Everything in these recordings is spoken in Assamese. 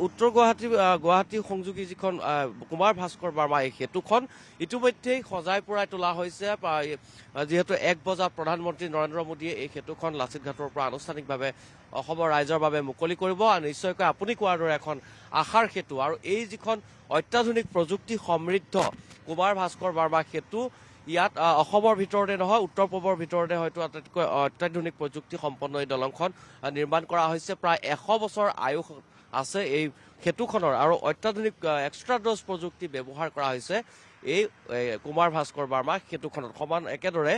উত্তৰ গুৱাহাটী সংযোগী যিখন কুমাৰ ভাস্কৰ বৰ্মা এই সেতুখন ইতিমধ্যেই সজাই পৰাই তোলা হৈছে যিহেতু 1 বজাত প্ৰধানমন্ত্ৰী নৰেন্দ্ৰ মোদীয়ে এই সেতুখন লাচিত ঘাটৰ পৰা আনুষ্ঠানিকভাৱে অসমৰ ৰাইজৰ বাবে মুকলি কৰিব আৰু নিশ্চয়কৈ আপুনি কোৱাৰ দৰে এখন আশাৰ সেতু আৰু এই যিখন অত্যাধুনিক প্ৰযুক্তি সমৃদ্ধ কুমাৰ ভাস্কৰ বৰ্মা সেতু ইয়াত অসমৰ ভিতৰতে নহয় উত্তৰ পূবৰ ভিতৰতে হয়তো আটাইতকৈ অত্যাধুনিক প্ৰযুক্তি সম্পন্ন এই দলংখন নিৰ্মাণ কৰা হৈছে প্ৰায় 100 বছৰ আয়ুস আছে এই সেতুখনৰ আৰু অত্যাধুনিক এক্সট্ৰা ড'জ প্ৰযুক্তি ব্যৱহাৰ কৰা হৈছে এই কুমাৰ ভাস্কৰ বৰ্মা সেতুখনত সমান একেদৰে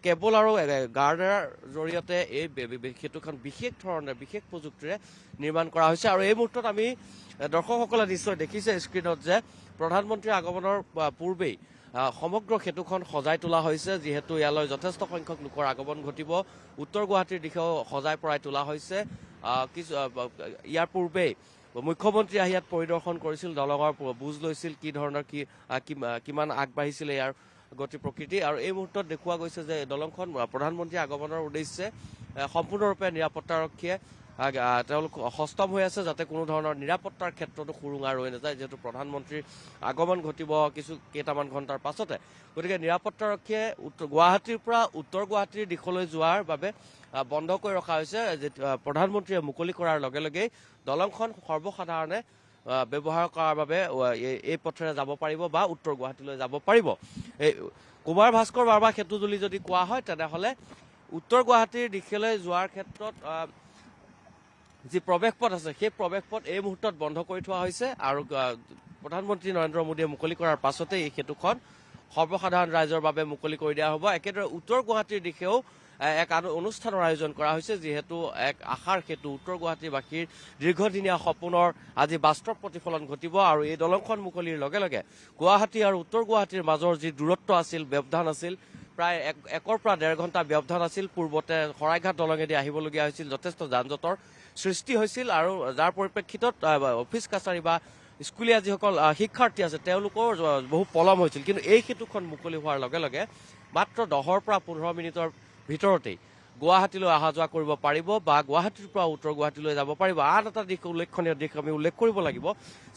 কেবল আৰু গাৰ্ডাৰৰ জৰিয়তে এই সেতুখন বিশেষ ধৰণে বিশেষ প্ৰযুক্তিৰে নিৰ্মাণ কৰা হৈছে আৰু এই মুহূৰ্তত আমি দৰ্শকসকলে নিশ্চয় দেখিছে স্ক্ৰীণত যে প্ৰধানমন্ত্ৰীৰ আগমনৰ পূৰ্বেই সমগ্ৰ সেতুখন সজাই তোলা হৈছে যিহেতু ইয়ালৈ যথেষ্ট সংখ্যক লোকৰ আগমন ঘটিব উত্তৰ গুৱাহাটীৰ দিশেও সজাই পৰাই তোলা হৈছে ইয়াৰ পূৰ্বেই মুখ্যমন্ত্ৰী আহি ইয়াত পৰিদৰ্শন কৰিছিল দলঙৰ বুজ লৈছিল কি ধৰণৰ কিমান আগবাঢ়িছিল ইয়াৰ গতি প্ৰকৃতি আৰু এই মুহূৰ্তত দেখুওৱা গৈছে যে দলংখন প্ৰধানমন্ত্ৰীৰ আগমনৰ উদ্দেশ্যে সম্পূৰ্ণৰূপে নিৰাপত্তাৰক্ষীয়ে তেওঁলোক সষ্টম হৈ আছে যাতে কোনো ধৰণৰ নিৰাপত্তাৰ ক্ষেত্ৰতো সুৰুঙা ৰৈ নাযায় যিহেতু প্ৰধানমন্ত্ৰীৰ আগমন ঘটিব কেইটামান ঘণ্টাৰ পাছতে গতিকে নিৰাপত্তাৰক্ষীয়ে গুৱাহাটীৰ পৰা উত্তৰ গুৱাহাটীৰ দিশলৈ যোৱাৰ বাবে বন্ধ কৰি ৰখা হৈছে প্ৰধানমন্ত্ৰীয়ে মুকলি কৰাৰ লগে লগেই দলংখন সৰ্বসাধাৰণে ব্যৱহাৰ কৰাৰ বাবে এই পথেৰে যাব পাৰিব বা উত্তৰ গুৱাহাটীলৈ যাব পাৰিব এই কুমাৰ ভাস্কৰ বৰ্মা সেতু যদি কোৱা হয় তেনেহ'লে উত্তৰ গুৱাহাটীৰ দিশলৈ যোৱাৰ ক্ষেত্ৰত যি প্ৰৱেশ পথ আছে সেই প্ৰৱেশ পথ এই মুহূৰ্তত বন্ধ কৰি থোৱা হৈছে আৰু প্ৰধানমন্ত্ৰী নৰেন্দ্ৰ মোদীয়ে মুকলি কৰাৰ পাছতে এই সেতুখন সৰ্বসাধাৰণ ৰাইজৰ বাবে মুকলি কৰি দিয়া হ'ব একেদৰে উত্তৰ গুৱাহাটীৰ দিশেও এক অনুষ্ঠানৰ আয়োজন কৰা হৈছে যিহেতু এক আশাৰ সেতু উত্তৰ গুৱাহাটীবাসীৰ দীৰ্ঘদিনীয়া সপোনৰ আজি বাস্তৱ প্ৰতিফলন ঘটিব আৰু এই দলংখন মুকলিৰ লগে লগে গুৱাহাটী আৰু উত্তৰ গুৱাহাটীৰ মাজৰ যি দূৰত্ব আছিল ব্যৱধান আছিল প্ৰায় 1 পৰা 1.5 ঘণ্টা ব্যৱধান আছিল পূৰ্বতে শৰাইঘাট দলঙেদি আহিবলগীয়া হৈছিল যথেষ্ট যান জঁটৰ সৃষ্টি হৈছিল আৰু যাৰ পৰিপ্ৰেক্ষিতত অফিচ কাছাৰী বা স্কুলীয়া যিসকল শিক্ষাৰ্থী আছে তেওঁলোকৰ বহু পলম হৈছিল কিন্তু এই সেতুখন মুকলি হোৱাৰ লগে লগে মাত্ৰ 10 পৰা 15 মিনিটৰ ভিতৰতেই গুৱাহাটীলৈ অহা যোৱা কৰিব পাৰিব বা গুৱাহাটীৰ পৰা উত্তৰ গুৱাহাটীলৈ যাব পাৰিব আন এটা দিশ উল্লেখনীয় দিশ আমি উল্লেখ কৰিব লাগিব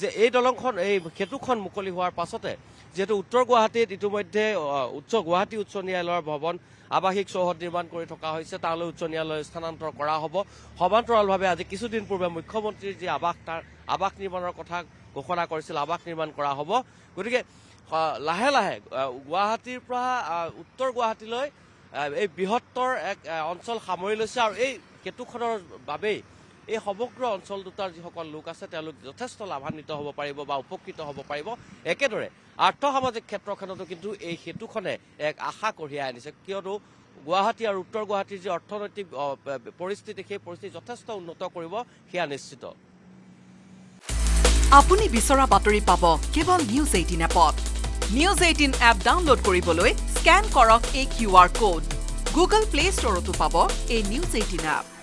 যে এই দলংখন এই সেতুখন মুকলি হোৱাৰ পাছতে যিহেতু উত্তৰ গুৱাহাটীত ইতিমধ্যে গুৱাহাটী উচ্চ ন্যায়ালয়ৰ ভৱন আৱাসিক চৌহদ নিৰ্মাণ কৰি থকা হৈছে তালৈ উচ্চ ন্যায়ালয় স্থানান্তৰ কৰা হ'ব সমান্তৰালভাৱে আজি কিছুদিন পূৰ্বে মুখ্যমন্ত্ৰীৰ যি আৱাস তাৰ আৱাস নিৰ্মাণৰ কথা ঘোষণা কৰিছিল আৱাস নিৰ্মাণ কৰা হ'ব গতিকে লাহে লাহে গুৱাহাটীৰ পৰা উত্তৰ গুৱাহাটীলৈ এই বৃহত্তৰ এক অঞ্চল সামৰি লৈছে আৰু এই সেতুখনৰ বাবেই এই সমগ্ৰ অঞ্চল দুটাৰ যিসকল লোক আছে তেওঁলোক যথেষ্ট লাভান্বিত হ'ব পাৰিব বা উপকৃত হ'ব পাৰিব একেদৰে আৰ্থ-সামাজিক ক্ষেত্ৰখনতো কিন্তু এই সেতুখনে এক আশা কঢ়িয়াই আনিছে কিয়নো গুৱাহাটী আৰু উত্তৰ গুৱাহাটীৰ যি অৰ্থনৈতিক পৰিস্থিতি সেই পৰিস্থিতি যথেষ্ট উন্নত কৰিব সেয়া নিশ্চিত আপুনি বিচৰা বাতৰি পাব কেৱল নিউজ 18 এপত নিউজ 18 এপ ডাউনলোড কৰিবলৈ স্ক্যান কৰক এই QR কোড গুগল প্লে ষ্টৰতো পাব এই নিউজ 18 এপ